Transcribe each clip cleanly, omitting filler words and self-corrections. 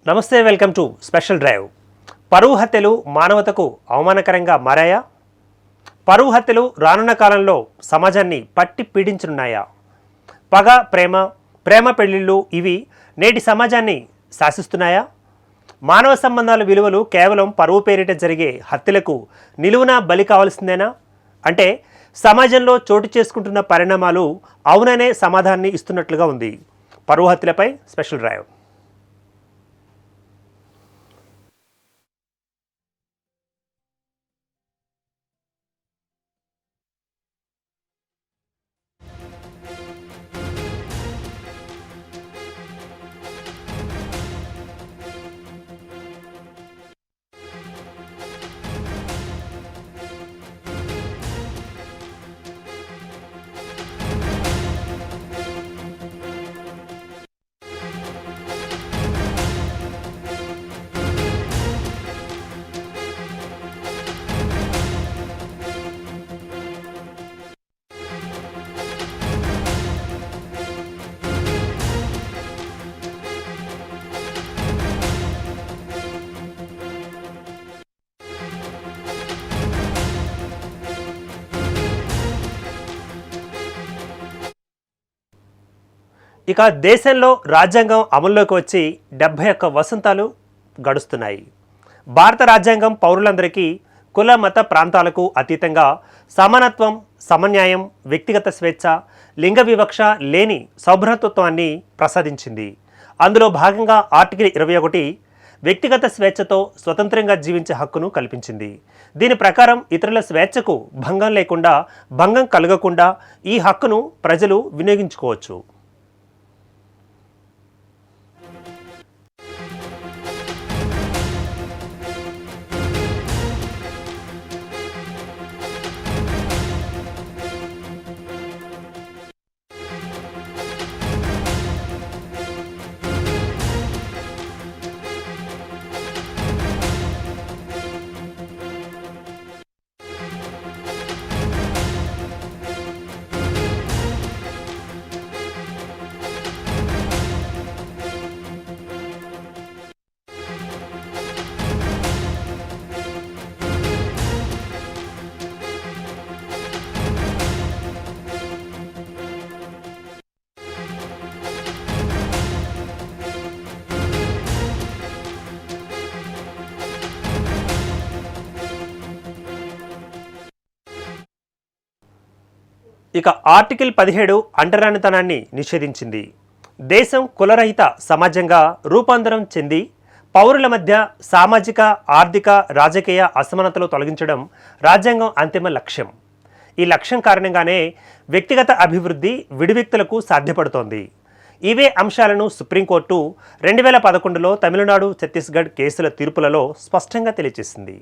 నమస్తే, welcome to special drive. పరువు హత్యలు మానవతకు అవమానకరంగా మారాయా? పరువు హత్యలు రానున్న కాలంలో సమాజాన్ని పట్టి పీడించనున్నాయా? పగ, ప్రేమ పెళ్లిళ్ళు ఇవి నేటి సమాజాన్ని శాసిస్తున్నాయా? మానవ సంబంధాల విలువలు కేవలం పరువు పేరిట జరిగే హత్యలకు నిలువునా బలి కావాల్సిందేనా? అంటే సమాజంలో చోటు చేసుకుంటున్న పరిణామాలు అవుననే సమాధానాన్ని ఇస్తున్నట్లుగా ఉంది. పరువు హత్యలపై స్పెషల్ డ్రైవ్. ఇక దేశంలో రాజ్యాంగం అమల్లోకి వచ్చి 71 వసంతాలు గడుస్తున్నాయి. భారత రాజ్యాంగం పౌరులందరికీ కుల మత ప్రాంతాలకు అతీతంగా సమానత్వం, సమన్యాయం, వ్యక్తిగత స్వేచ్ఛ, లింగ వివక్ష లేని సౌభ్రతత్వాన్ని ప్రసాదించింది. అందులో భాగంగా ఆర్టికల్ 21 వ్యక్తిగత స్వేచ్ఛతో స్వతంత్రంగా జీవించే హక్కును కల్పించింది. దీని ప్రకారం ఇతరుల స్వేచ్ఛకు భంగం కలగకుండా ఈ హక్కును ప్రజలు వినియోగించుకోవచ్చు. ఇక ఆర్టికల్ 17 అంటరానితనాన్ని నిషేధించింది. దేశం కులరహిత సమాజంగా రూపాంతరం చెంది పౌరుల మధ్య సామాజిక, ఆర్థిక, రాజకీయ అసమానతలు తొలగించడం రాజ్యాంగం అంతిమ లక్ష్యం. ఈ లక్ష్యం కారణంగానే వ్యక్తిగత అభివృద్ధి విడివ్యక్తులకు సాధ్యపడుతోంది. ఇవే అంశాలను సుప్రీంకోర్టు 2011లో తమిళనాడు, ఛత్తీస్గఢ్ కేసుల తీర్పులలో స్పష్టంగా తెలియజేసింది.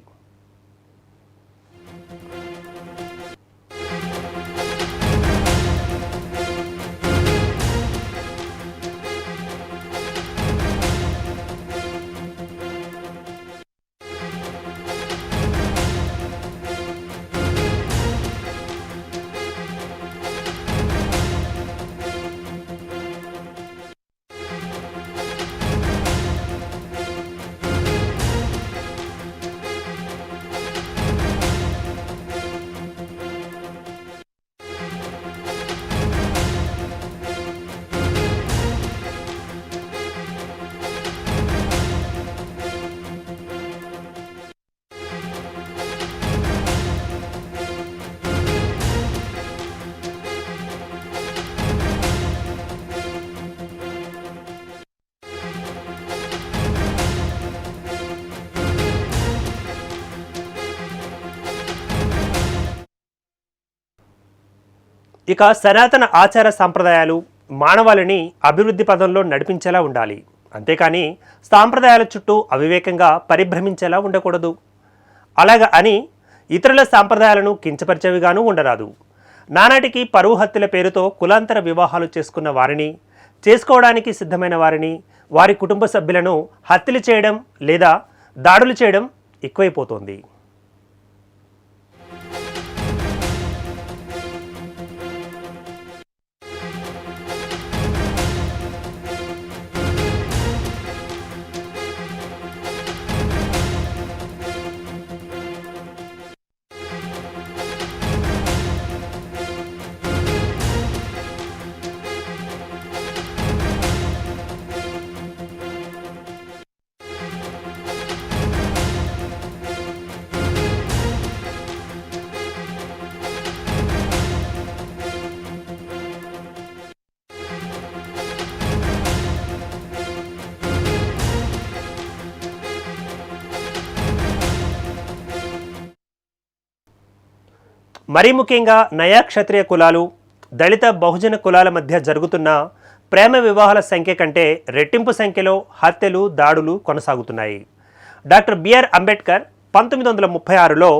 ఇక సనాతన ఆచార సంప్రదాయాలు మానవాళిని అభివృద్ధి పదంలో నడిపించేలా ఉండాలి. అంతేకాని సాంప్రదాయాల చుట్టూ అవివేకంగా పరిభ్రమించేలా ఉండకూడదు. అలాగా అని ఇతరుల సాంప్రదాయాలను కించపరిచేవిగాను ఉండరాదు. నానాటికి పరువు హత్యల పేరుతో కులాంతర వివాహాలు చేసుకున్న వారిని, చేసుకోవడానికి సిద్ధమైన వారిని, వారి కుటుంబ సభ్యులను హత్యలు చేయడం లేదా దాడులు చేయడం ఎక్కువైపోతోంది. మరీ ముఖ్యంగా నయా క్షత్రియ కులాలు, దళిత బహుజన కులాల మధ్య జరుగుతున్న ప్రేమ వివాహాల సంఖ్య కంటే రెట్టింపు సంఖ్యలో హత్యలు, దాడులు కొనసాగుతున్నాయి. డాక్టర్ బిఆర్ అంబేద్కర్ 1936లో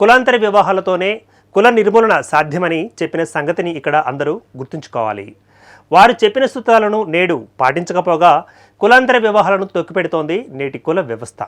కులాంతర వివాహాలతోనే కుల నిర్మూలన సాధ్యమని చెప్పిన సంగతిని ఇక్కడ అందరూ గుర్తుంచుకోవాలి. వారు చెప్పిన సూత్రాలను నేడు పాటించకపోగా కులాంతర వివాహాలను తొక్కిపెడుతోంది నేటి కుల వ్యవస్థ.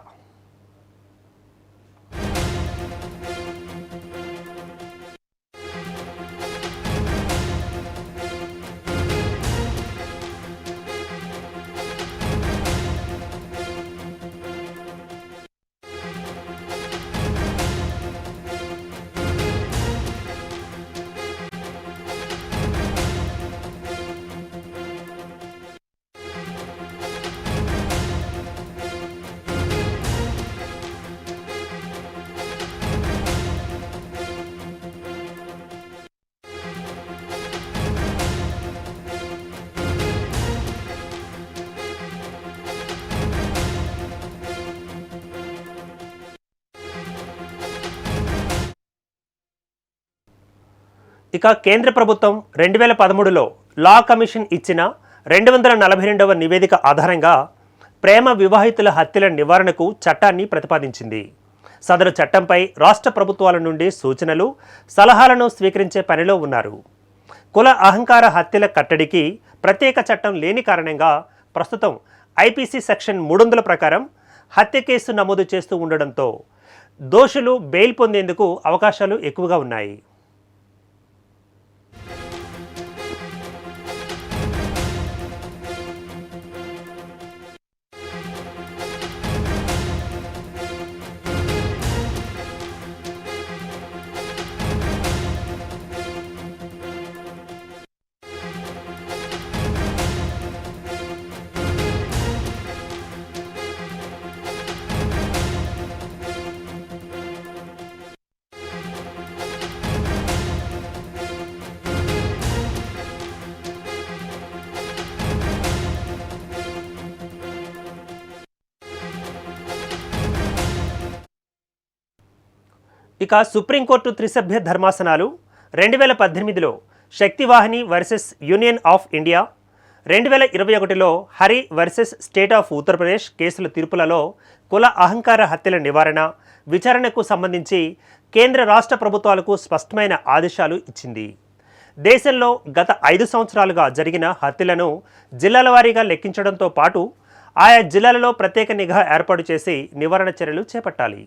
ఇక కేంద్ర ప్రభుత్వం 2013లో లా కమిషన్ ఇచ్చిన 242వ నివేదిక ఆధారంగా ప్రేమ వివాహితుల హత్యల నివారణకు చట్టాన్ని ప్రతిపాదించింది. సదరు చట్టంపై రాష్ట్ర ప్రభుత్వాల నుండి సూచనలు, సలహాలను స్వీకరించే పనిలో ఉన్నారు. కుల అహంకార హత్యల కట్టడికి ప్రత్యేక చట్టం లేని కారణంగా ప్రస్తుతం ఐపీసీ సెక్షన్ 300 ప్రకారం హత్య కేసు నమోదు చేస్తూ ఉండడంతో దోషులు బెయిల్ పొందేందుకు అవకాశాలు ఎక్కువగా ఉన్నాయి. ఇక సుప్రీంకోర్టు త్రిసభ్య ధర్మాసనాలు 2018లో Shakti Vahini versus union of India, 2021లో Hari versus state of Uttar Pradesh కేసుల తీర్పులలో కుల అహంకార హత్యల నివారణ, విచారణకు సంబంధించి కేంద్ర రాష్ట్ర ప్రభుత్వాలకు స్పష్టమైన ఆదేశాలు ఇచ్చింది. దేశంలో గత 5 సంవత్సరాలుగా జరిగిన హత్యలను జిల్లాల వారీగా లెక్కించడంతో పాటు ఆయా జిల్లాలలో ప్రత్యేక నిఘా ఏర్పాటు చేసి నివారణ చర్యలు చేపట్టాలి.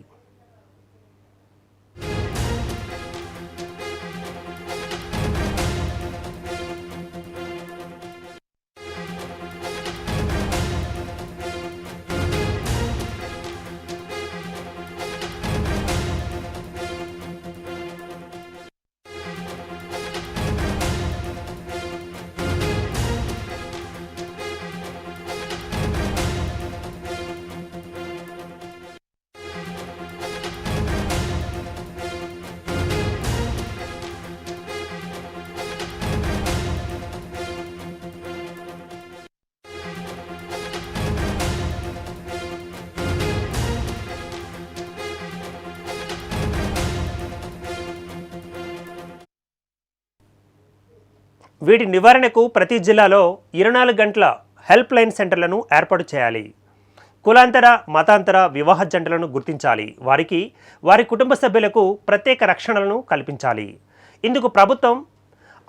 వీటి నివారణకు ప్రతి జిల్లాలో 24 గంటల హెల్ప్ లైన్ సెంటర్లను ఏర్పాటు చేయాలి. కులాంతర, మతాంతర వివాహ జంటలను గుర్తించాలి. వారికి, వారి కుటుంబ సభ్యులకు ప్రత్యేక రక్షణలను కల్పించాలి. ఇందుకు ప్రభుత్వం,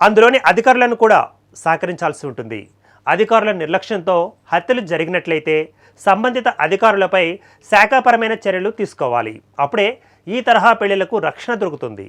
అందులోని అధికారులను కూడా సహకరించాల్సి ఉంటుంది. అధికారుల నిర్లక్ష్యంతో హత్యలు జరిగినట్లయితే సంబంధిత అధికారులపై శాఖాపరమైన చర్యలు తీసుకోవాలి. అప్పుడే ఈ తరహా పెళ్లిలకు రక్షణ దొరుకుతుంది.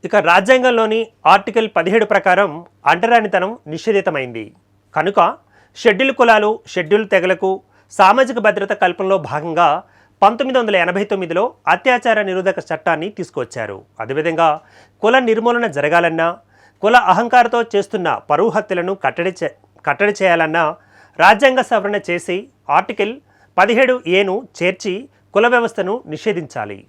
ఇక రాజ్యాంగంలోని ఆర్టికల్ 17 ప్రకారం అంటరానితనం నిషేధితమైంది కనుక షెడ్యూల్ కులాలు షెడ్యూల్ తెగలకు సామాజిక భద్రత కల్పనలో భాగంగా 1989లో అత్యాచార నిరోధక చట్టాన్ని తీసుకొచ్చారు. అదేవిధంగా కుల నిర్మూలన జరగాలన్నా, కుల అహంకారంతో చేస్తున్న పరువు హత్యలను కట్టడి చేయాలన్నా రాజ్యాంగ సవరణ చేసి ఆర్టికల్ 17A చేర్చి కుల వ్యవస్థను నిషేధించాలి.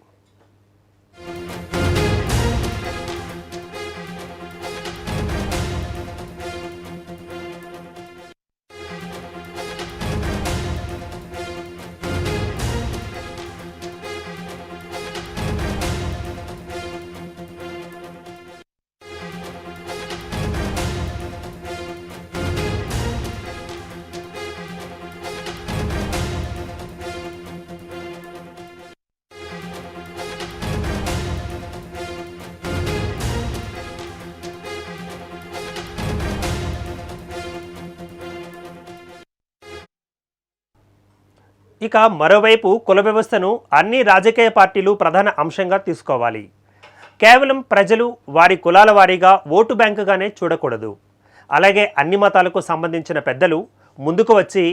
ఇక మరోవైపు కుల వ్యవస్థను అన్ని రాజకీయ పార్టీలు ప్రధాన అంశంగా తీసుకోవాలి. కేవలం ప్రజలు వారి కులాల వారీగా ఓటు బ్యాంకుగానే చూడకూడదు. అలాగే అన్ని మతాలకు సంబంధించిన పెద్దలు ముందుకు వచ్చి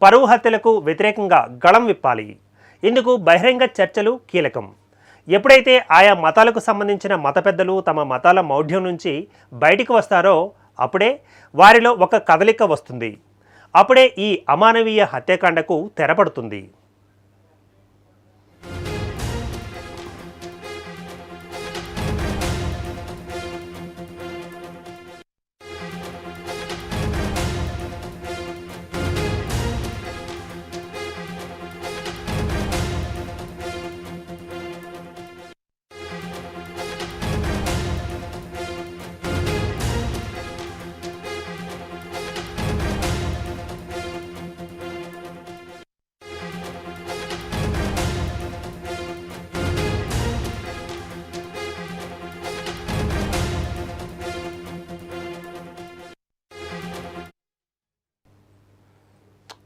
పరువు హత్యలకు వ్యతిరేకంగా గళం విప్పాలి. ఇందుకు బహిరంగ చర్చలు కీలకం. ఎప్పుడైతే ఆయా మతాలకు సంబంధించిన మత పెద్దలు తమ మతాల మౌఢ్యం నుంచి బయటికి వస్తారో అప్పుడే వారిలో ఒక కదలిక వస్తుంది. అప్పుడే ఈ అమానవీయ హత్యాకాండకు తెరపడుతుంది.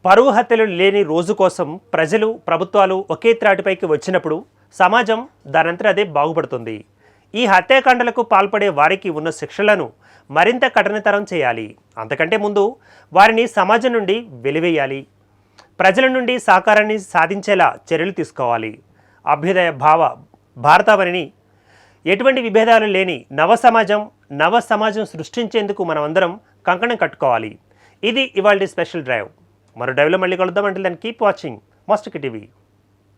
పరువు హత్యలు లేని రోజు కోసం ప్రజలు ప్రభుత్వాలు ఒకే త్రాటిపైకి వచ్చినప్పుడు సమాజం దానంతట అదే బాగుపడుతుంది. ఈ హత్యాకాండలకు పాల్పడే వారికి ఉన్న శిక్షలను మరింత కఠినతరం చేయాలి. అంతకంటే ముందు వారిని సమాజం నుండి వెలివేయాలి. ప్రజల నుండి సహకారాన్ని సాధించేలా చర్యలు తీసుకోవాలి. అభ్యుదయ భారతావనిని ఎటువంటి విభేదాలు లేని నవ సమాజం సృష్టించేందుకు మనమందరం కంకణం కట్టుకోవాలి. ఇది ఇవాల్టి స్పెషల్ డ్రైవ్. మరో డ్రైవ్లో మళ్ళీ కలుద్దాం. అంటే దాన్ని కీప్ వాచింగ్ మస్టర్కి టీవీ.